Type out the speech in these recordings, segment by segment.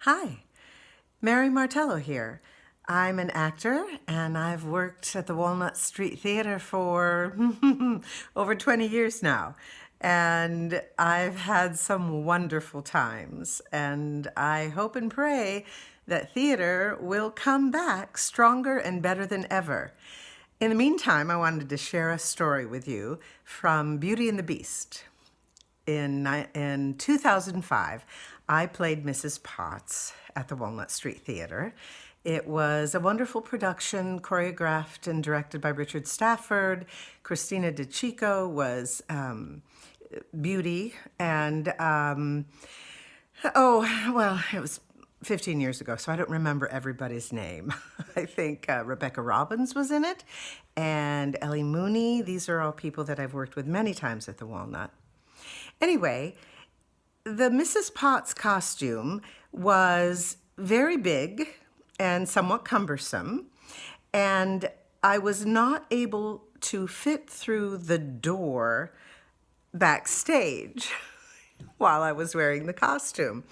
Hi, Mary Martello here. I'm an actor and I've worked at the Walnut Street Theater for over 20 years now. And I've had some wonderful times, and I hope and pray that theater will come back stronger and better than ever. In the meantime, I wanted to share a story with you from Beauty and the Beast. In 2005, I played Mrs. Potts at the Walnut Street Theater. It was a wonderful production, choreographed and directed by Richard Stafford. Christina DiCicco was Beauty, and it was 15 years ago, so I don't remember everybody's name. I think Rebecca Robbins was in it, and Ellie Mooney. These are all people that I've worked with many times at the Walnut. Anyway, the Mrs. Potts costume was very big and somewhat cumbersome, and I was not able to fit through the door backstage while I was wearing the costume.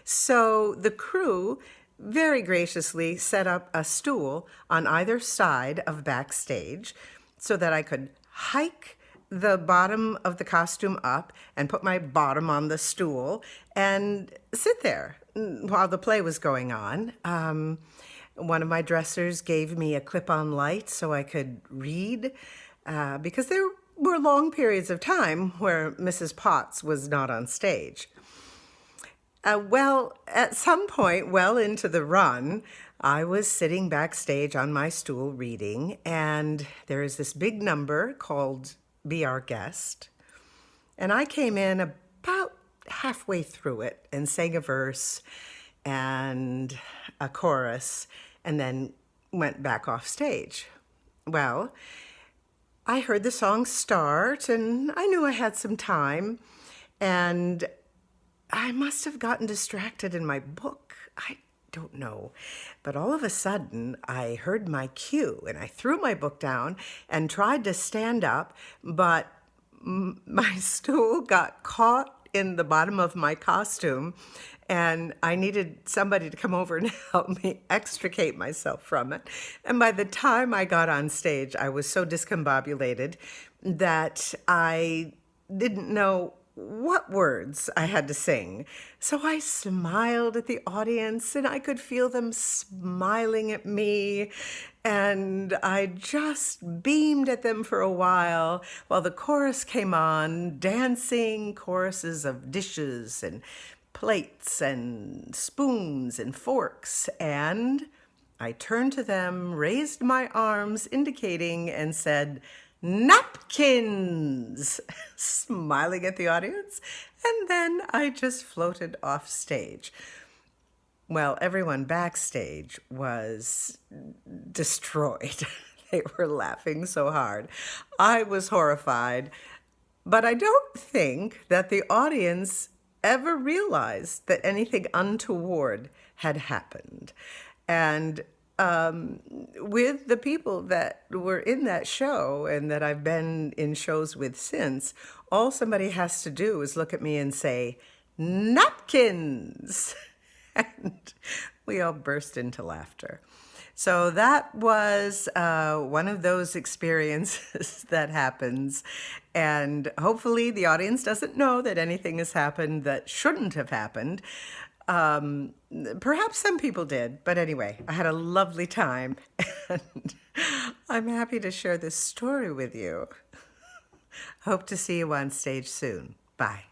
So the crew very graciously set up a stool on either side of backstage so that I could hike the bottom of the costume up and put my bottom on the stool and sit there while the play was going on. One of my dressers gave me a clip-on light so I could read because there were long periods of time where Mrs. Potts was not on stage. At some point, well into the run, I was sitting backstage on my stool reading, and there is this big number called Be Our Guest. And I came in about halfway through it and sang a verse and a chorus and then went back off stage. Well, I heard the song start and I knew I had some time, and I must have gotten distracted in my book. I don't know. But all of a sudden, I heard my cue and I threw my book down and tried to stand up, but my stool got caught in the bottom of my costume, and I needed somebody to come over and help me extricate myself from it. And by the time I got on stage, I was so discombobulated that I didn't know what words I had to sing. So I smiled at the audience and I could feel them smiling at me, and I just beamed at them for a while the chorus came on, dancing choruses of dishes and plates and spoons and forks, and I turned to them, raised my arms indicating, and said, "Napkins!" smiling at the audience, and then I just floated off stage. Well, everyone backstage was destroyed. They were laughing so hard. I was horrified, but I don't think that the audience ever realized that anything untoward had happened. And with the people that were in that show and that I've been in shows with since, all somebody has to do is look at me and say, "Napkins!" And we all burst into laughter. So that was one of those experiences that happens. And hopefully the audience doesn't know that anything has happened that shouldn't have happened. Perhaps some people did, but anyway, I had a lovely time, and I'm happy to share this story with you. Hope to see you on stage soon. Bye.